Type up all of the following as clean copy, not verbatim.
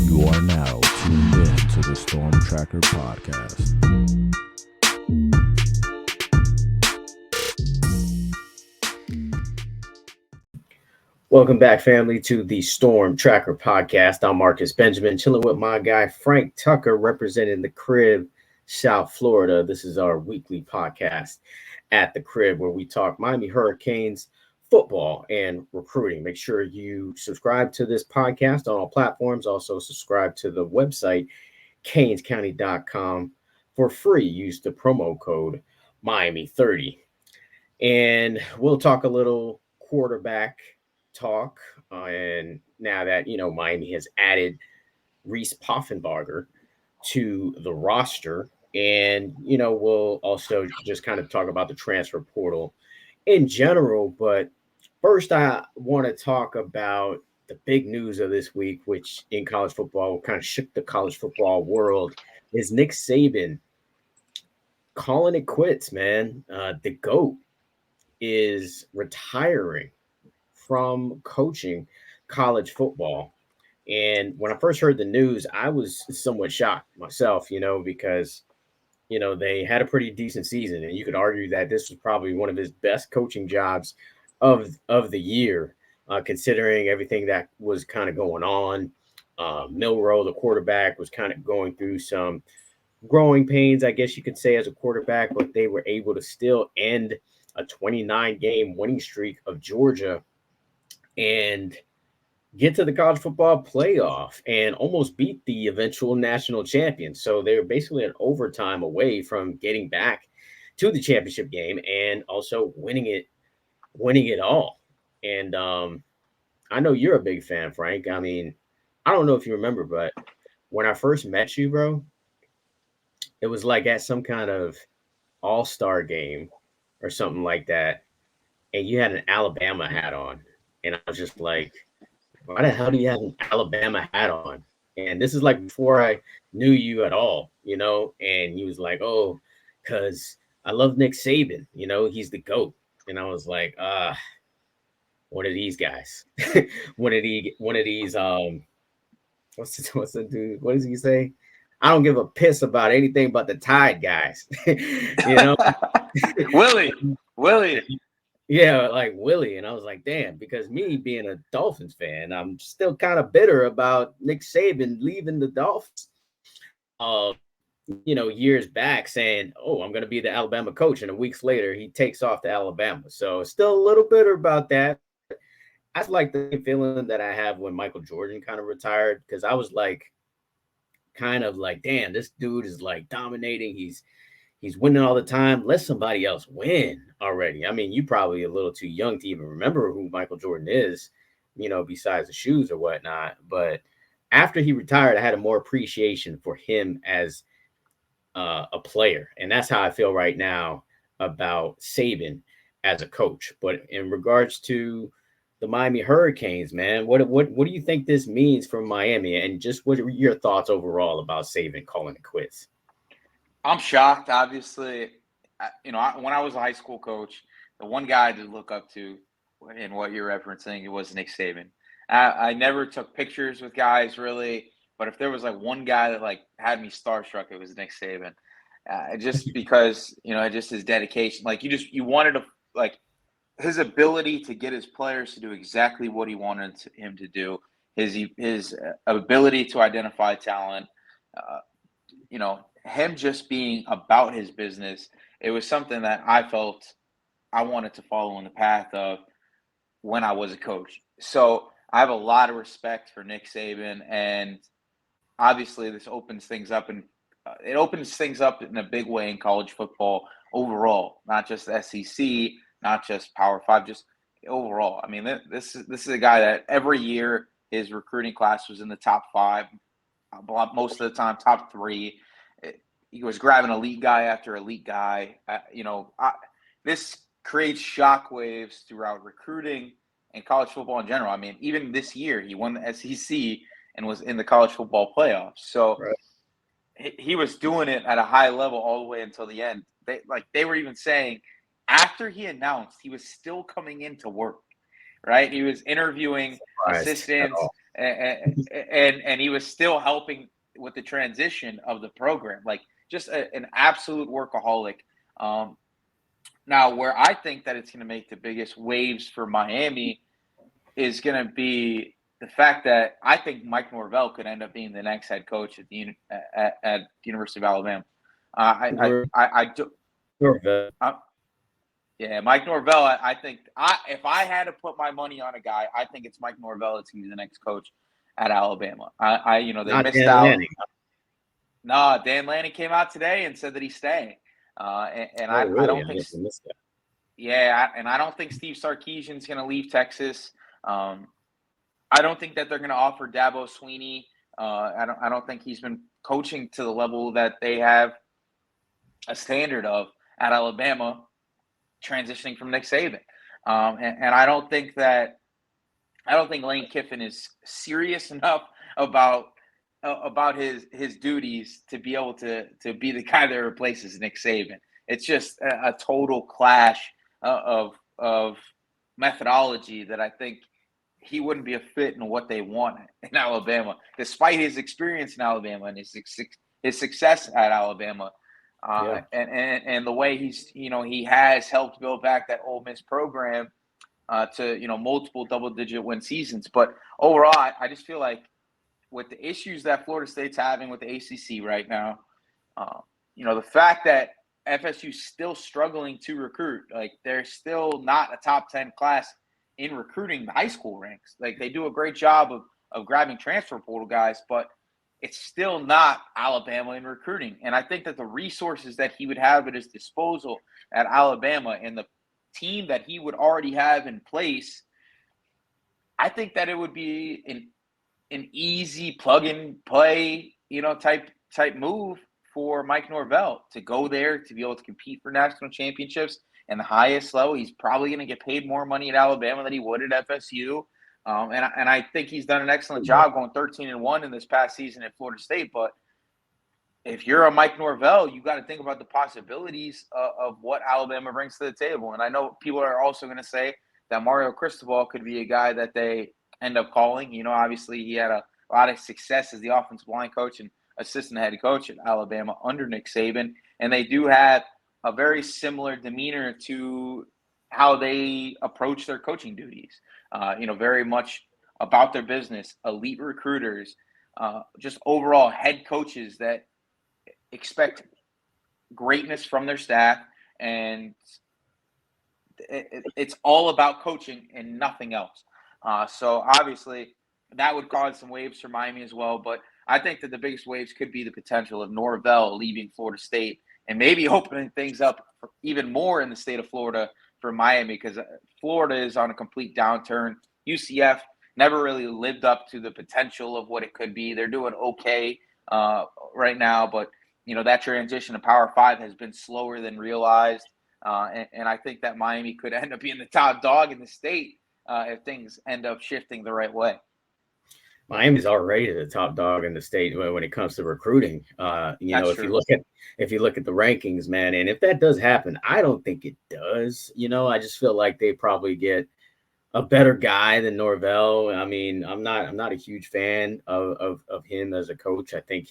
You are now tuned in to the Storm Tracker podcast. Welcome back, family, to the Storm Tracker podcast. I'm Marcus Benjamin, chilling with my guy Frank Tucker, representing the Crib, South Florida. This is our weekly podcast at the Crib, where we talk Miami Hurricanes football and recruiting. Make sure you subscribe to this podcast on all platforms. Also, subscribe to the website, canescounty.com, for free. Use the promo code Miami30. And we'll talk a little quarterback talk. And now that, Miami has added Reese Poffenbarger to the roster. And, we'll also just kind of talk about the transfer portal in general. But first, I want to talk about the big news of this week, which in college football kind of shook the college football world, is Nick Saban calling it quits, man. The GOAT is retiring from coaching college football. And when I first heard the news, I was somewhat shocked myself, because, they had a pretty decent season. And you could argue that this was probably one of his best coaching jobs of the year, considering everything that was kind of going on. Milroe, the quarterback, was kind of going through some growing pains, I guess you could say, as a quarterback, but they were able to still end a 29-game winning streak of Georgia and get to the college football playoff and almost beat the eventual national champion. So they were basically an overtime away from getting back to the championship game and also winning it all. And I know you're a big fan, Frank. I mean, I don't know if you remember, but when I first met you, bro, it was like at some kind of all-star game or something like that, and you had an Alabama hat on. And I was just like, why the hell do you have an Alabama hat on? And this is like before I knew you at all, and he was like, oh, because I love Nick Saban, he's the GOAT. And I was like, one of these guys. one of these, what's the dude? What does he say? I don't give a piss about anything but the Tide guys. Willie. Yeah, like Willie. And I was like, damn, because me being a Dolphins fan, I'm still kind of bitter about Nick Saban leaving the Dolphins, years back, saying, oh, I'm going to be the Alabama coach. And a week later, he takes off to Alabama. So still a little bitter about that. That's like the feeling that I have when Michael Jordan kind of retired, because I was like, kind of like, damn, this dude is like dominating. He's winning all the time. Let somebody else win already. I mean, you probably a little too young to even remember who Michael Jordan is, besides the shoes or whatnot. But after he retired, I had a more appreciation for him as a player. And that's how I feel right now about Saban as a coach. But in regards to the Miami Hurricanes, man, what do you think this means for Miami? And just what are your thoughts overall about Saban calling it quits? I'm shocked, obviously. When I was a high school coach, the one guy to look up to in what you're referencing, it was Nick Saban. I never took pictures with guys, really, but if there was like one guy that like had me starstruck, it was Nick Saban. Just because, just his dedication. Like you wanted to, like, his ability to get his players to do exactly what he wanted him to do, his ability to identify talent, him just being about his business. It was something that I felt I wanted to follow in the path of when I was a coach. So I have a lot of respect for Nick Saban, and obviously this opens things up, and it opens things up in a big way in college football overall, not just the SEC, not just Power 5, just overall. I mean, this is a guy that every year his recruiting class was in the top 5, most of the time top 3. He was grabbing elite guy after elite guy. This creates shockwaves throughout recruiting and college football in general. I mean, even this year, he won the SEC and was in the college football playoffs. So he was doing it at a high level all the way until the end. They were even saying after he announced, he was still coming into work, right? He was interviewing assistants and he was still helping with the transition of the program, like just an absolute workaholic. Now, where I think that it's going to make the biggest waves for Miami is going to be the fact that I think Mike Norvell could end up being the next head coach at the University of Alabama. I do. Yeah, Mike Norvell. I think if I had to put my money on a guy, I think it's Mike Norvell that's going to be the next coach at Alabama. They Not missed Dan out. Lanning. No, Dan Lanning came out today and said that he's staying. Really? I don't think. I missed that. Yeah, and I don't think Steve Sarkisian's going to leave Texas. I don't think that they're going to offer Dabo Swinney. I don't think he's been coaching to the level that they have a standard of at Alabama, transitioning from Nick Saban. And I don't think Lane Kiffin is serious enough about his duties to be able to be the guy that replaces Nick Saban. It's just a total clash of methodology that I think he wouldn't be a fit in what they want in Alabama, despite his experience in Alabama and his success at Alabama. And the way he has helped build back that Ole Miss program to multiple double-digit win seasons. But overall, I just feel like with the issues that Florida State's having with the ACC right now, the fact that FSU's still struggling to recruit, like they're still not a top 10 class in recruiting the high school ranks. Like they do a great job of grabbing transfer portal guys, but it's still not Alabama in recruiting. And I think that the resources that he would have at his disposal at Alabama and the team that he would already have in place, I think that it would be an easy plug and play, type move for Mike Norvell to go there to be able to compete for national championships and the highest level. He's probably going to get paid more money at Alabama than he would at FSU. And I think he's done an excellent job going 13-1 in this past season at Florida State. But if you're a Mike Norvell, you got to think about the possibilities of what Alabama brings to the table. And I know people are also going to say that Mario Cristobal could be a guy that they end up calling. Obviously he had a lot of success as the offensive line coach and assistant head coach at Alabama under Nick Saban. And they do have a very similar demeanor to how they approach their coaching duties. Very much about their business, elite recruiters, just overall head coaches that expect greatness from their staff. And it's all about coaching and nothing else. So obviously that would cause some waves for Miami as well. But I think that the biggest waves could be the potential of Norvell leaving Florida State and maybe opening things up even more in the state of Florida for Miami, because Florida is on a complete downturn. UCF never really lived up to the potential of what it could be. They're doing okay right now, but that transition to Power 5 has been slower than realized. And I think that Miami could end up being the top dog in the state if things end up shifting the right way. Miami's already the top dog in the state when it comes to recruiting. If you look at the rankings, man, and if that does happen, I don't think it does. I just feel like they probably get a better guy than Norvell. I mean, I'm not a huge fan of him as a coach. I think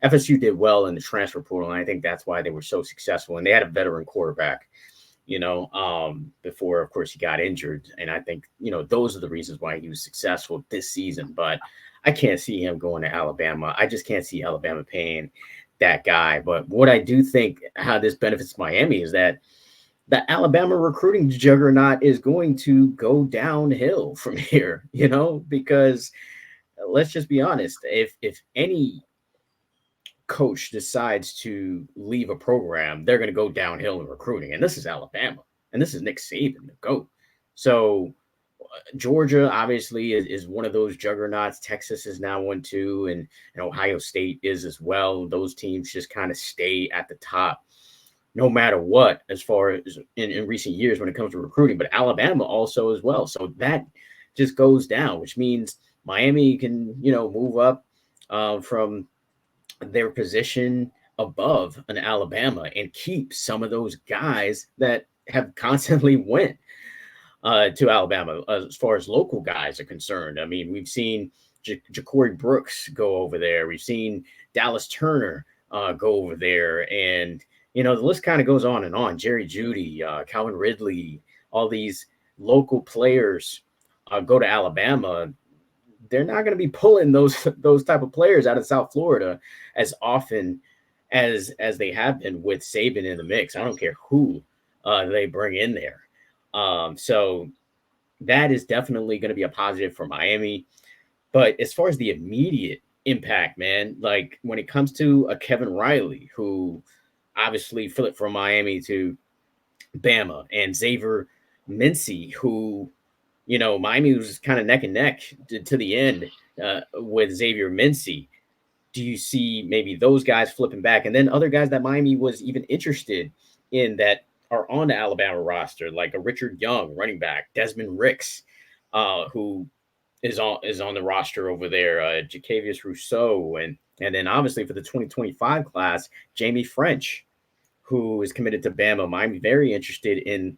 FSU did well in the transfer portal, and I think that's why they were so successful. And they had a veteran quarterback, before, of course, he got injured. And I think, those are the reasons why he was successful this season. But I can't see him going to Alabama. I just can't see Alabama paying that guy. But what I do think how this benefits Miami is that the Alabama recruiting juggernaut is going to go downhill from here, because let's just be honest. If any coach decides to leave a program, they're going to go downhill in recruiting. And this is Alabama, and this is Nick Saban, the GOAT. So Georgia obviously is one of those juggernauts. Texas is now one too, and Ohio State is as well. Those teams just kind of stay at the top no matter what, as far as in recent years when it comes to recruiting. But Alabama also as well. So that just goes down, which means Miami can move up from their position above an Alabama and keep some of those guys that have constantly went. to Alabama as far as local guys are concerned. I mean, we've seen Ja'Cory Brooks go over there. We've seen Dallas Turner go over there. And, the list kind of goes on and on. Jerry Jeudy, Calvin Ridley, all these local players go to Alabama. They're not going to be pulling those type of players out of South Florida as often as they have been with Saban in the mix. I don't care who they bring in there. So that is definitely going to be a positive for Miami. But as far as the immediate impact, man, like when it comes to a Kevin Riley, who obviously flipped from Miami to Bama, and Zavier Mincey, who, Miami was kind of neck and neck to the end with Zavier Mincey. Do you see maybe those guys flipping back? And then other guys that Miami was even interested in that are on the Alabama roster, like a Richard Young, running back, Desmond Ricks, who is on the roster over there, Jacavius Rousseau, and then obviously for the 2025 class, Jaime Ffrench, who is committed to Bama. Miami very interested in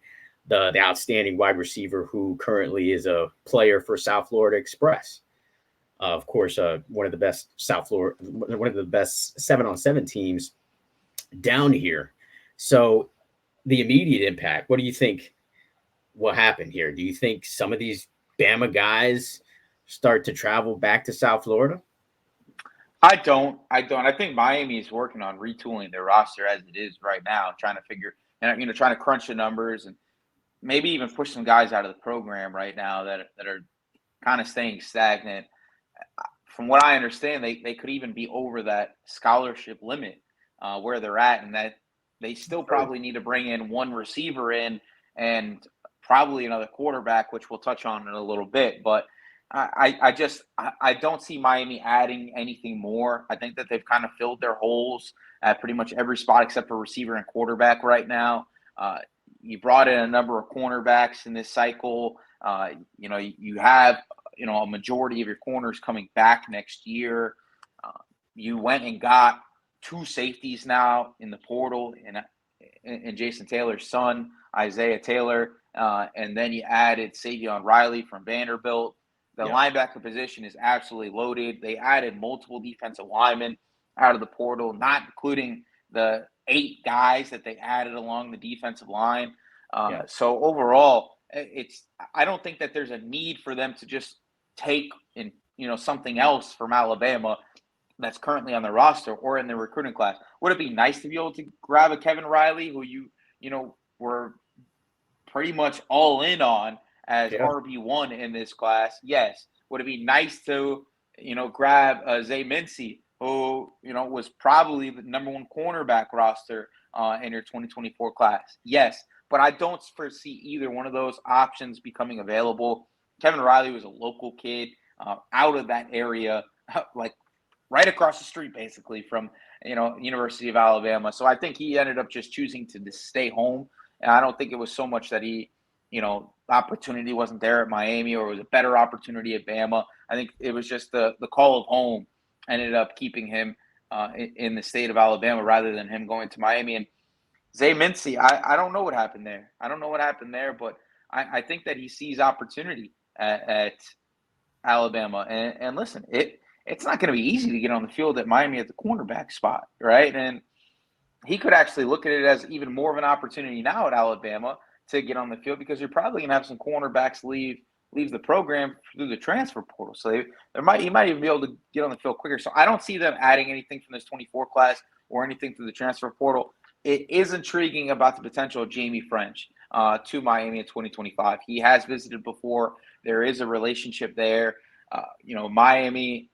the outstanding wide receiver who currently is a player for South Florida Express. Of course, one of the best 7-on-7 teams down here. So the immediate impact, what do you think will happen here? Do you think some of these Bama guys start to travel back to South Florida? I don't. I think Miami is working on retooling their roster as it is right now, trying to crunch the numbers and maybe even push some guys out of the program right now that are kind of staying stagnant. From what I understand, they could even be over that scholarship limit where they're at, and that they still probably need to bring in one receiver in and probably another quarterback, which we'll touch on in a little bit. But I don't see Miami adding anything more. I think that they've kind of filled their holes at pretty much every spot except for receiver and quarterback right now. You brought in a number of cornerbacks in this cycle. You have a majority of your corners coming back next year. You went and got 2 safeties now in the portal, and Jason Taylor's son, Isaiah Taylor, and then you added Savion Riley from Vanderbilt. The linebacker position is absolutely loaded. They added multiple defensive linemen out of the portal, not including the 8 guys that they added along the defensive line. So overall, I don't think that there's a need for them to just take something else from Alabama that's currently on the roster or in the recruiting class. Would it be nice to be able to grab a Kevin Riley, who you were pretty much all in on as RB1 in this class? Yes. Would it be nice to grab Zavier Mincey, who was probably the number 1 cornerback roster in your 2024 class? Yes. But I don't foresee either one of those options becoming available. Kevin Riley was a local kid out of that area, like right across the street, basically, from University of Alabama. So I think he ended up just choosing to stay home. And I don't think it was so much that he, opportunity wasn't there at Miami or it was a better opportunity at Bama. I think it was just the call of home ended up keeping him in the state of Alabama rather than him going to Miami. And Zavier Mincey, I don't know what happened there. But I think that he sees opportunity at Alabama. And listen, it's not going to be easy to get on the field at Miami at the cornerback spot, right? And he could actually look at it as even more of an opportunity now at Alabama to get on the field because you're probably going to have some cornerbacks leave the program through the transfer portal. So he might even be able to get on the field quicker. So I don't see them adding anything from this 24 class or anything through the transfer portal. It is intriguing about the potential of Jaime Ffrench to Miami in 2025. He has visited before. There is a relationship there. Miami,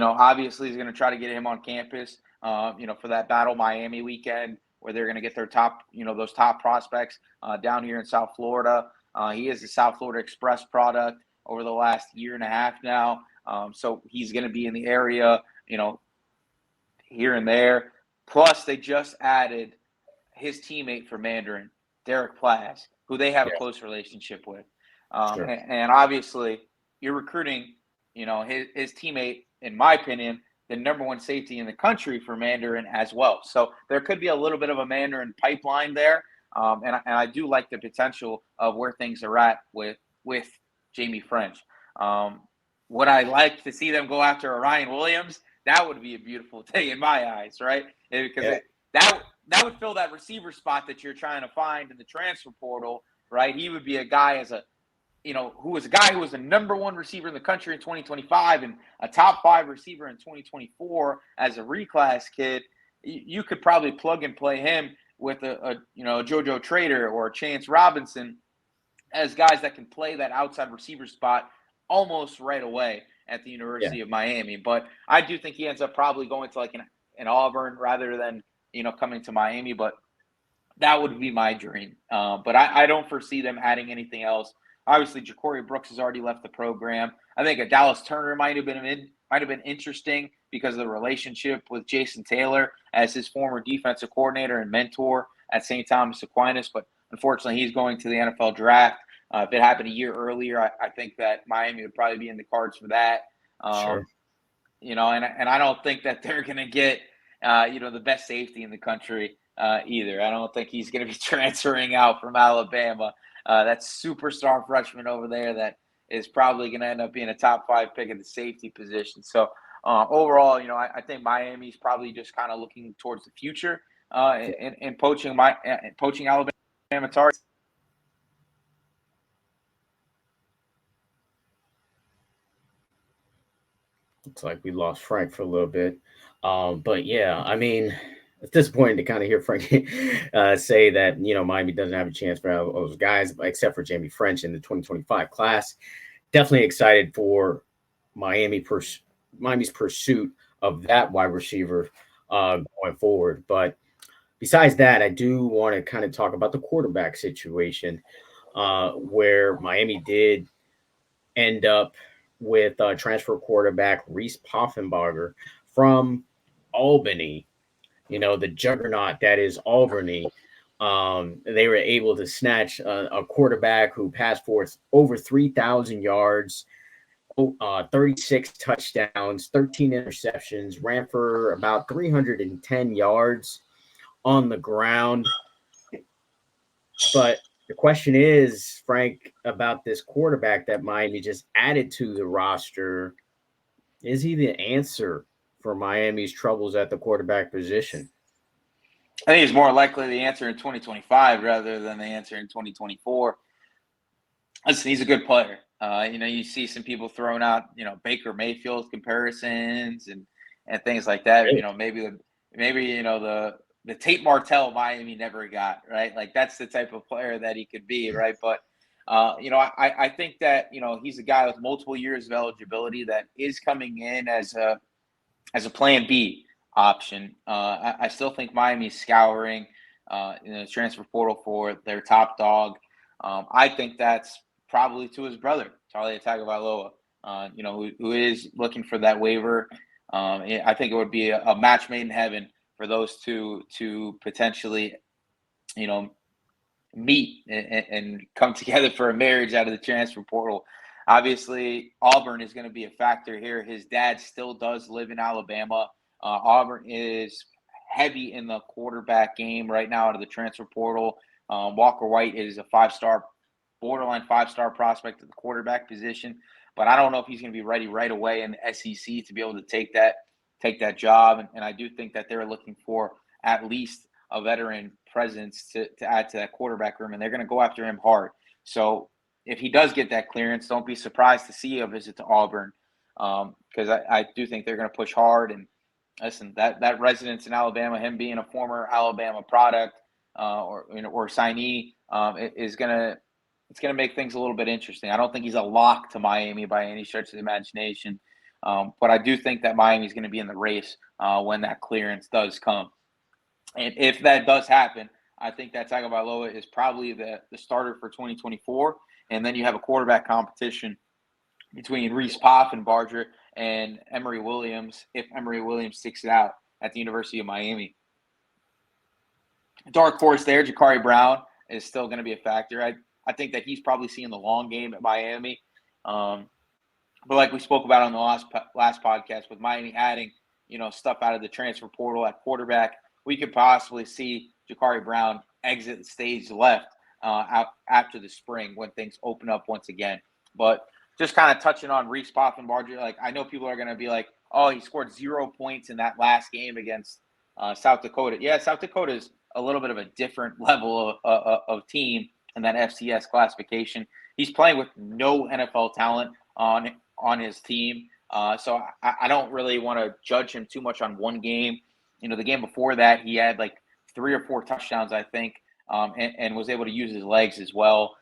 obviously is going to try to get him on campus, for that Battle Miami weekend where they're going to get their top, those top prospects down here in South Florida. He is a South Florida Express product over the last year and a half now. So he's going to be in the area, here and there. Plus, they just added his teammate for Mandarin, Derek Plaz, who they have a close relationship with. And obviously, you're recruiting, his teammate, in my opinion, the number 1 safety in the country for Mandarin as well. So there could be a little bit of a Mandarin pipeline there. And I do like the potential of where things are at with Jaime Ffrench. Would I like to see them go after Orion Williams? That would be a beautiful thing in my eyes, right? Because that would fill that receiver spot that you're trying to find in the transfer portal, right? He would be a guy who was a number one receiver in the country in 2025 and a top 5 receiver in 2024 as a reclass kid. You could probably plug and play him with a JoJo Trader or a Chance Robinson as guys that can play that outside receiver spot almost right away at the University of Miami. But I do think he ends up probably going to like an Auburn rather than, coming to Miami. But that would be my dream. But I don't foresee them adding anything else. Obviously, Ja'Cory Brooks has already left the program. I think a Dallas Turner might have been interesting because of the relationship with Jason Taylor as his former defensive coordinator and mentor at St. Thomas Aquinas. But unfortunately, he's going to the NFL draft. If it happened a year earlier, I think that Miami would probably be in the cards for that. Sure. And I don't think that they're going to get, the best safety in the country either. I don't think he's going to be transferring out from Alabama. That superstar freshman over there that is probably going to end up being a top 5 pick at the safety position. So overall, I think Miami's probably just kind of looking towards the future in poaching Alabama targets. Looks like we lost Frank for a little bit. But yeah, I mean, it's disappointing to kind of hear Frank say that, Miami doesn't have a chance for all those guys, except for Jaime Ffrench in the 2025 class. Definitely excited for Miami's pursuit of that wide receiver going forward. But besides that, I do want to kind of talk about the quarterback situation where Miami did end up with transfer quarterback Reese Poffenbarger from Albany, the juggernaut that is Albany. They were able to snatch a quarterback who passed for over 3,000 yards, 36 touchdowns, 13 interceptions, ran for about 310 yards on the ground. But the question is, Frank, about this quarterback that Miami just added to the roster. Is he the answer for Miami's troubles at the quarterback position? I think he's more likely the answer in 2025 rather than the answer in 2024. Listen, he's a good player. You see some people throwing out, Baker Mayfield comparisons and things like that. Maybe the Tate Martell Miami never got, right? Like that's the type of player that he could be, right? But I think that he's a guy with multiple years of eligibility that is coming in as a plan B option. I still think Miami's scouring the transfer portal for their top dog. I think that's probably to his brother, Taulia Tagovailoa, who is looking for that waiver. I think it would be a match made in heaven for those two to potentially, meet and come together for a marriage out of the transfer portal. Obviously, Auburn is going to be a factor here. His dad still does live in Alabama. Auburn is heavy in the quarterback game right now out of the transfer portal. Walker White is a borderline five-star prospect at the quarterback position, but I don't know if he's going to be ready right away in the SEC to be able to take that job. And I do think that they're looking for at least a veteran presence to add to that quarterback room, and they're going to go after him hard. So if he does get that clearance, don't be surprised to see a visit to Auburn, because I do think they're going to push hard. And listen, that residence in Alabama, him being a former Alabama product or signee, it's going to make things a little bit interesting. I don't think he's a lock to Miami by any stretch of the imagination, but I do think that Miami is going to be in the race when that clearance does come. And if that does happen, I think that Tagovailoa is probably the starter for 2024. And then you have a quarterback competition between Reese Poffenbarger and Emory Williams, if Emory Williams sticks it out at the University of Miami. Dark horse there, Ja'Cory Brown is still going to be a factor. I think that he's probably seeing the long game at Miami. But like we spoke about on the last podcast, with Miami adding, stuff out of the transfer portal at quarterback, we could possibly see Ja'Carri Brown exit stage left out after the spring when things open up once again. But just kind of touching on Reese Poffenbarger, like I know people are going to be like, oh, he scored 0 points in that last game against South Dakota. Yeah, South Dakota is a little bit of a different level of team in that FCS classification. He's playing with no NFL talent on his team. So I don't really want to judge him too much on one game. You know, the game before that, he had like 3 or 4 touchdowns, I think, and was able to use his legs as well.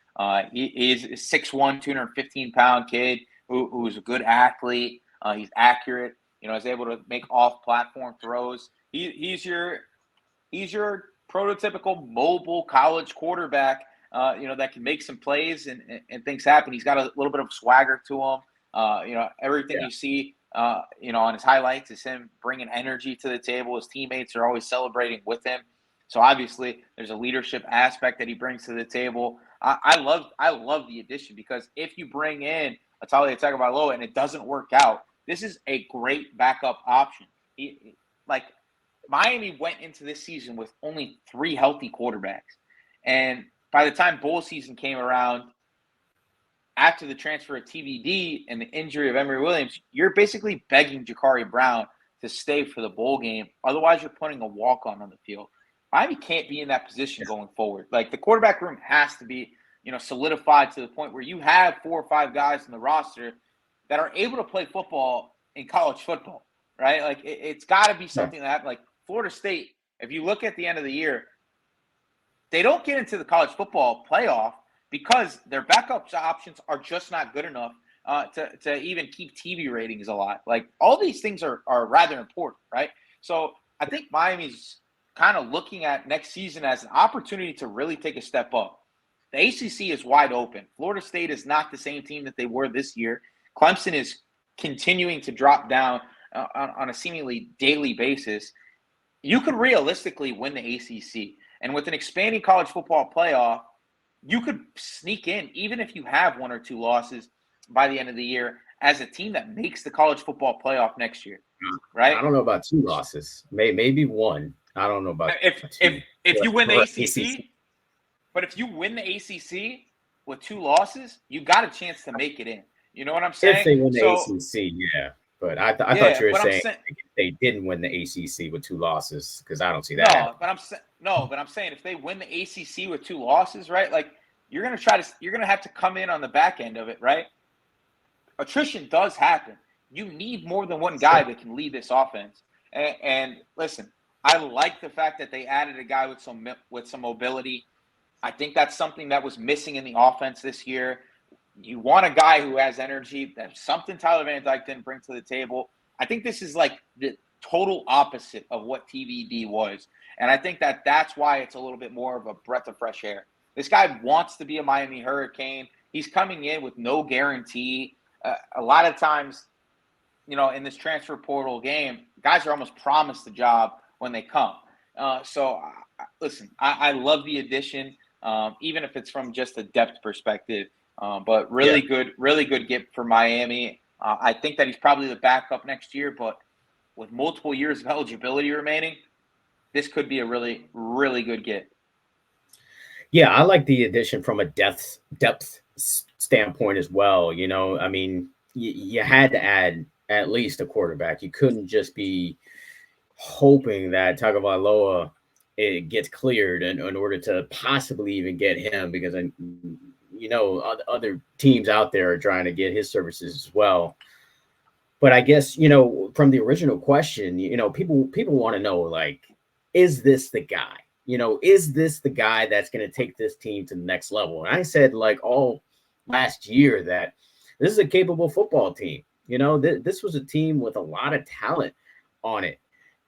He's a 6'1", 215-pound kid who's a good athlete. He's accurate. You know, is able to make off-platform throws. He's your prototypical mobile college quarterback. You know, that can make some plays and things happen. He's got a little bit of swagger to him. You know, everything you see, you know, on his highlights is him bringing energy to the table. His teammates are always celebrating with him. So obviously, there's a leadership aspect that he brings to the table. I love the addition because if you bring in Atalia Tagovailoa and it doesn't work out, this is a great backup option. Like Miami went into this season with only 3 healthy quarterbacks, and by the time bowl season came around, after the transfer of TVD and the injury of Emory Williams, you're basically begging Ja'Carri Brown to stay for the bowl game. Otherwise, you're putting a walk-on the field. Miami can't be in that position going forward. Like the quarterback room has to be, you know, solidified to the point where you have 4 or 5 guys in the roster that are able to play football in college football, right? Like it's got to be something that, like Florida State, if you look at the end of the year, they don't get into the college football playoff because their backup options are just not good enough to even keep TV ratings alive. Like all these things are rather important, right? So I think Miami's kind of looking at next season as an opportunity to really take a step up. The ACC is wide open. Florida State is not the same team that they were this year. Clemson is continuing to drop down on a seemingly daily basis. You could realistically win the ACC. And with an expanding college football playoff, you could sneak in, even if you have 1 or 2 losses by the end of the year, as a team that makes the college football playoff next year, right? I don't know about 2 losses, maybe 1. I don't know about if you win the ACC. But if you win the ACC with 2 losses, you got a chance to make it in. You know what I'm saying? If they win the ACC, yeah. But I thought you were saying they didn't win the ACC with 2 losses because I don't see that. But I'm saying if they win the ACC with 2 losses, right? Like you're gonna have to come in on the back end of it, right? Attrition does happen. You need more than one guy that can lead this offense. And listen, I like the fact that they added a guy with some mobility. I think that's something that was missing in the offense this year. You want a guy who has energy. That's something Tyler Van Dyke didn't bring to the table. I think this is like the total opposite of what TVD was. And I think that's why it's a little bit more of a breath of fresh air. This guy wants to be a Miami Hurricane. He's coming in with no guarantee. A lot of times, you know, in this transfer portal game, guys are almost promised the job when they come. Listen, I love the addition, even if it's from just a depth perspective. But really good get for Miami. I think that he's probably the backup next year, but with multiple years of eligibility remaining, this could be a really, really good get. Yeah, I like the addition from a depth standpoint as well. You know, I mean, you had to add at least a quarterback. You couldn't just be hoping that Tagovailoa it gets cleared in order to possibly even get him, because you know other teams out there are trying to get his services as well. But I guess, you know, from the original question, you know, people want to know, like, is this the guy? You know, is this the guy that's going to take this team to the next level? And I said, like, all last year that this is a capable football team. You know, this was a team with a lot of talent on it.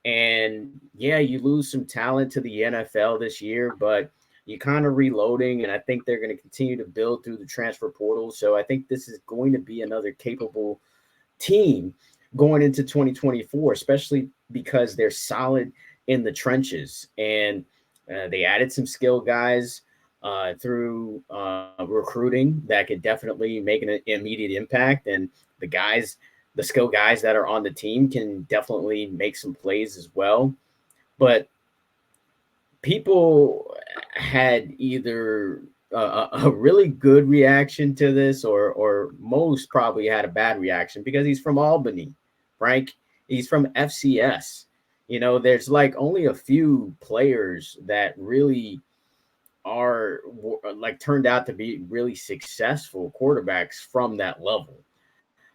And yeah, you lose some talent to the NFL this year, but you're kind of reloading. And I think they're going to continue to build through the transfer portal. So I think this is going to be another capable team going into 2024, especially because they're solid in the trenches. And they added some skill guys through recruiting that could definitely make an immediate impact. And the skill guys that are on the team can definitely make some plays as well. But people had either a really good reaction to this, or most probably had a bad reaction because he's from Albany, Frank. He's from FCS. There's like only a few players that really are like turned out to be really successful quarterbacks from that level.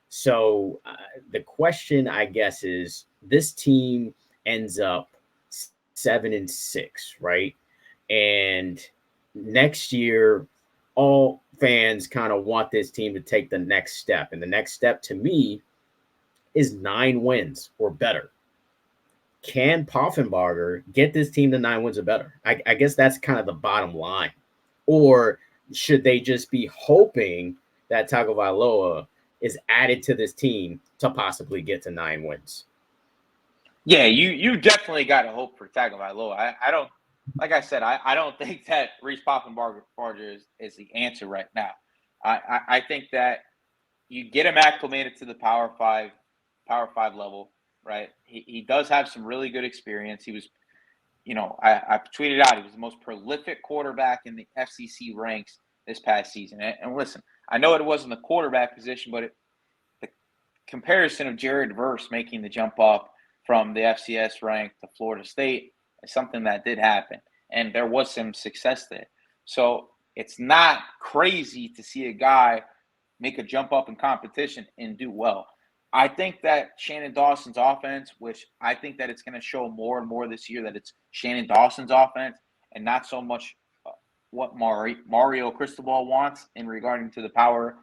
So the question, I guess, is this team ends up 7-6, right? And next year, all fans kind of want this team to take the next step. And the next step to me is 9 wins or better. Can Poffenbarger get this team to 9 wins or better? I guess that's kind of the bottom line. Or should they just be hoping that Tagovailoa is added to this team to possibly get to 9 wins? Yeah, you definitely got to hope for Tagovailoa. I don't, like I said, I don't think that Reese Poffenbarger is the answer right now. I think that you get him acclimated to the Power Five level, right? He does have some really good experience. He was, I tweeted out he was the most prolific quarterback in the FCC ranks this past season. And listen, I know it wasn't the quarterback position, but the comparison of Jared Verse making the jump up from the FCS rank to Florida State is something that did happen. And there was some success there. So it's not crazy to see a guy make a jump up in competition and do well. I think that Shannon Dawson's offense, which I think that it's going to show more and more this year that it's Shannon Dawson's offense and not so much what Mario Cristobal wants in regarding to the power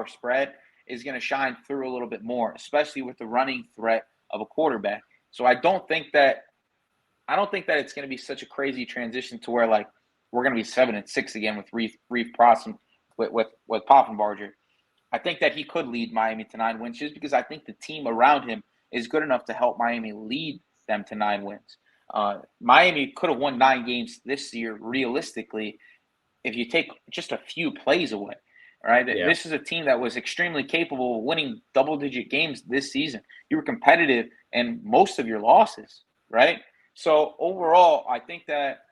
spread, is going to shine through a little bit more, especially with the running threat of a quarterback. So I don't think that it's going to be such a crazy transition to where like we're going to be 7-6 again with Reese Poffenbarger with Poffenbarger. I think that he could lead Miami to 9 wins just because I think the team around him is good enough to help Miami lead them to 9 wins. Miami could have won 9 games this year realistically if you take just a few plays away. Right? Yeah. This is a team that was extremely capable of winning double-digit games this season. You were competitive in most of your losses, right? So overall, I think that,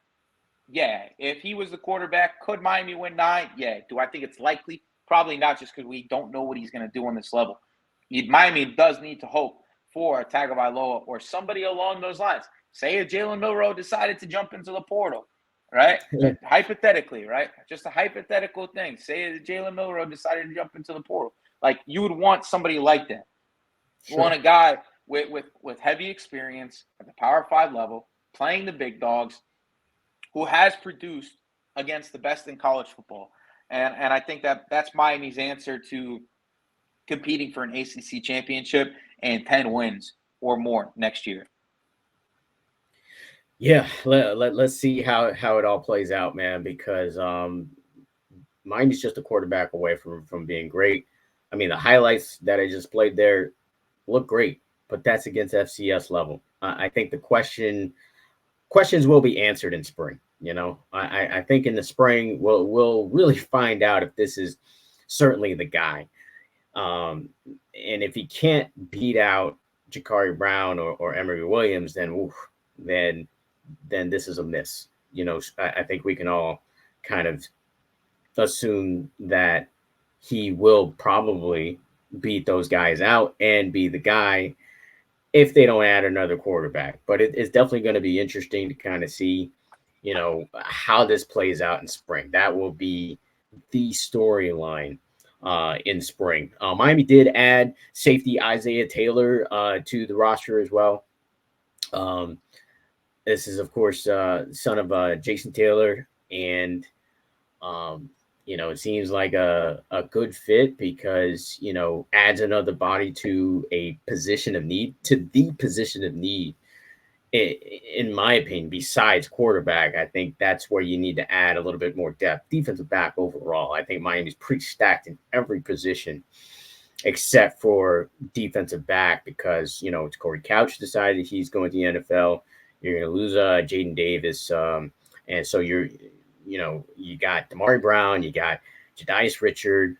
yeah, if he was the quarterback, could Miami win 9? Yeah. Do I think it's likely? Probably not, just because we don't know what he's going to do on this level. Miami does need to hope for a Tagovailoa or somebody along those lines. Say if Jalen Milroe decided to jump into the portal, right? Hypothetically, right? Just a hypothetical thing. Say if Jalen Milroe decided to jump into the portal. Like, you would want somebody like that. You want a guy with heavy experience at the Power 5 level, playing the big dogs, who has produced against the best in college football. And I think that's Miami's answer to competing for an ACC championship and 10 wins or more next year. Yeah, let's see how it all plays out, man, because Miami's just a quarterback away from being great. I mean, the highlights that I just played there look great, but that's against FCS level. I think the questions will be answered in spring. I think in the spring we'll really find out if this is certainly the guy. And if he can't beat out Jakari Brown or Emory Williams, then this is a miss. I think we can all kind of assume that he will probably beat those guys out and be the guy if they don't add another quarterback. But it's definitely going to be interesting to kind of see how this plays out in spring. That will be the storyline in spring. Miami did add safety Isaiah Taylor to the roster as well. This is, of course, son of Jason Taylor. And, it seems like a good fit because, adds another body to the position of need, in my opinion, besides quarterback. I think that's where you need to add a little bit more depth. Defensive back overall, I think Miami's pretty stacked in every position except for defensive back because, it's Corey Couch decided he's going to the NFL. You're going to lose Jaden Davis. And so you got Damari Brown, you got Jadias Richard,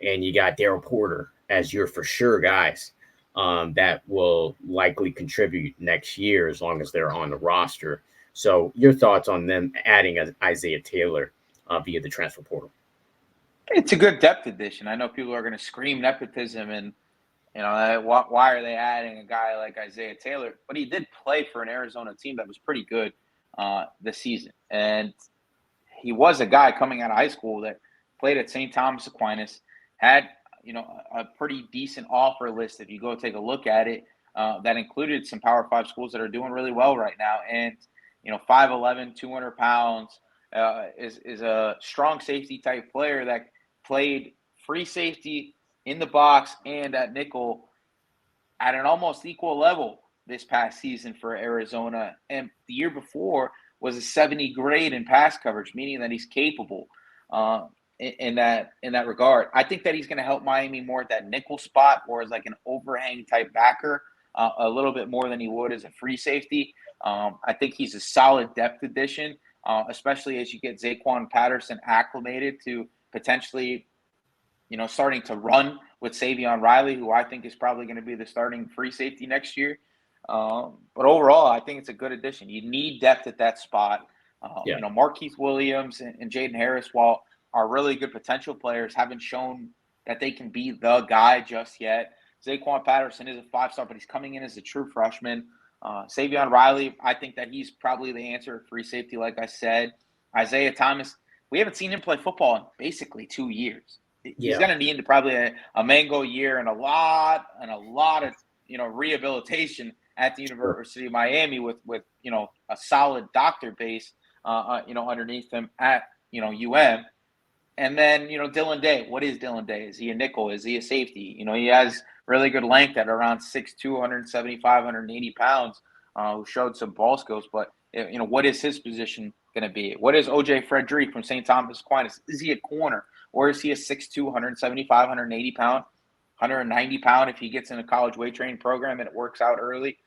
and you got Daryl Porter as your for sure guys. That will likely contribute next year as long as they're on the roster. So your thoughts on them adding Isaiah Taylor via the transfer portal? It's a good depth addition. I know people are going to scream nepotism and, why are they adding a guy like Isaiah Taylor? But he did play for an Arizona team that was pretty good this season. And he was a guy coming out of high school that played at St. Thomas Aquinas, had, a pretty decent offer list if you go take a look at it, that included some Power 5 schools that are doing really well right now. And, 5'11", 200 pounds, is a strong safety type player that played free safety in the box and at nickel at an almost equal level this past season for Arizona. And the year before was a 70 grade in pass coverage, meaning that he's capable in that regard. I think that he's going to help Miami more at that nickel spot or as like an overhang type backer a little bit more than he would as a free safety. I think he's a solid depth addition, especially as you get Zaquan Patterson acclimated to potentially, starting to run with Savion Riley, who I think is probably going to be the starting free safety next year. But overall, I think it's a good addition. You need depth at that spot. Markeith Williams and Jaden Harris, while are really good potential players, haven't shown that they can be the guy just yet. Zaquan Patterson is a 5-star, but he's coming in as a true freshman. Savion Riley, I think that he's probably the answer at free safety, like I said. Isaiah Thomas, we haven't seen him play football in basically 2 years. He's going to need probably a mango year and a lot of rehabilitation at the University of Miami with a solid doctor base underneath him at UM. And then Dylan Day. What is Dylan Day? Is he a nickel? Is he a safety? He has really good length at around 6'2", 175, 180 pounds. Who showed some ball skills, but what is his position going to be? What is OJ Frederick from St. Thomas Aquinas? Is he a corner? Or is he a 6'2", 175, 180 pound, 190 pound if he gets in a college weight training program and it works out early,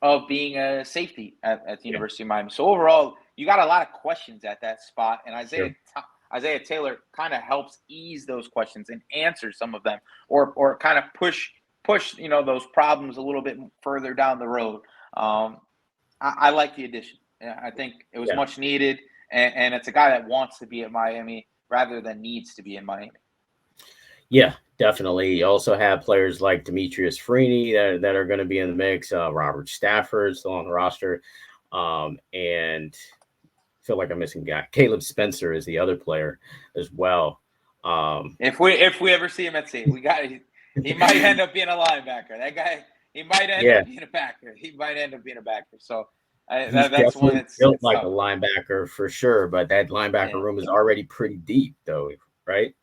of being a safety at the University of Miami? So overall, you got a lot of questions at that spot, and Isaiah Taylor kind of helps ease those questions and answer some of them, or kind of push those problems a little bit further down the road. I like the addition. I think it was much needed, and it's a guy that wants to be at Miami rather than needs to be in Miami. Yeah, definitely. You also have players like Demetrius Freeney that are going to be in the mix. Robert Stafford still on the roster, and I feel like I'm missing a guy. Caleb Spencer is the other player as well. If we ever see him at sea, he might end up being a linebacker. That guy, he might end up being a backer. He might end up being a backer. So that's one that's built like tough. A linebacker for sure, but that linebacker room is already pretty deep, though, right?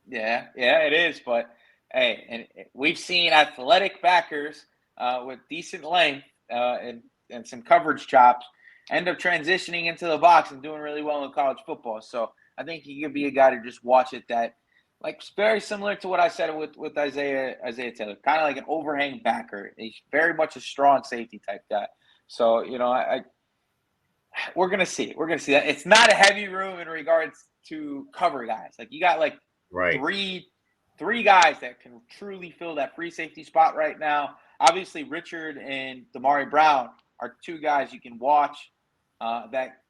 Yeah, it is. But hey, and we've seen athletic backers with decent length and some coverage chops end up transitioning into the box and doing really well in college football. So I think he could be a guy to just watch it. That, like, very similar to what I said with Isaiah Taylor, kind of like an overhang backer. He's very much a strong safety type guy. So we're gonna see. We're gonna see that. It's not a heavy room in regards to cover guys. Like, you got like three guys that can truly fill that free safety spot right now. Obviously, Richard and Damari Brown are 2 guys you can watch that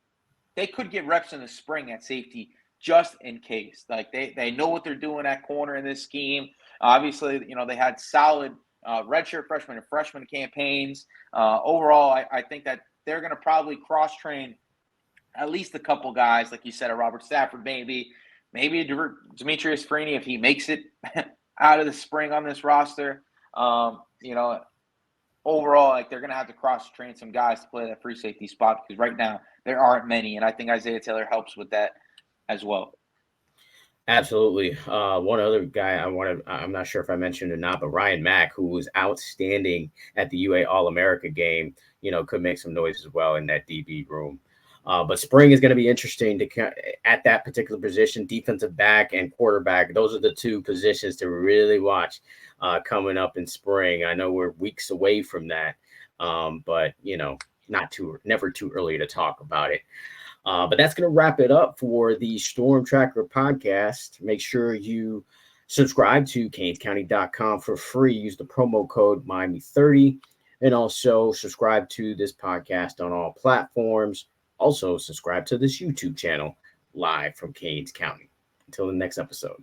they could get reps in the spring at safety just in case. Like, they know what they're doing at corner in this scheme. Obviously, they had solid redshirt freshman and freshman campaigns. Overall, I think that they're going to probably cross-train at least a couple guys, like you said, a Robert Stafford, maybe Demetrius Freeney if he makes it out of the spring on this roster. Overall, like, they're going to have to cross-train some guys to play that free safety spot because right now there aren't many, and I think Isaiah Taylor helps with that as well. Absolutely. One other guy I'm not sure if I mentioned or not, but Ryan Mack, who was outstanding at the UA All-America game, could make some noise as well in that DB room. But spring is going to be interesting at that particular position, defensive back and quarterback. Those are the 2 positions to really watch coming up in spring. I know we're weeks away from that, but never too early to talk about it. But that's going to wrap it up for the Storm Tracker podcast. Make sure you subscribe to CanesCounty.com for free. Use the promo code Miami30. And also subscribe to this podcast on all platforms. Also subscribe to this YouTube channel live from Canes County. Until the next episode.